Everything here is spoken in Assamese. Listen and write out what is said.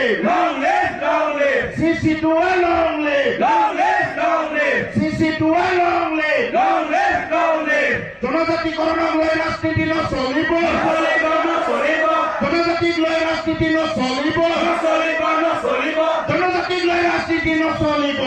live. Long live, long live. CC2A long live. Long live, long live. CC2A long live. Long live, long live. জনজাতিকরণক লৈ ৰাজনীতি নচলিব। নচলিব, নচলিব। জনজাতিক লৈ ৰাজনীতি নচলিব। নচলিব, নচলিব। জনজাতিক লৈ ৰাজনীতি নচলিব।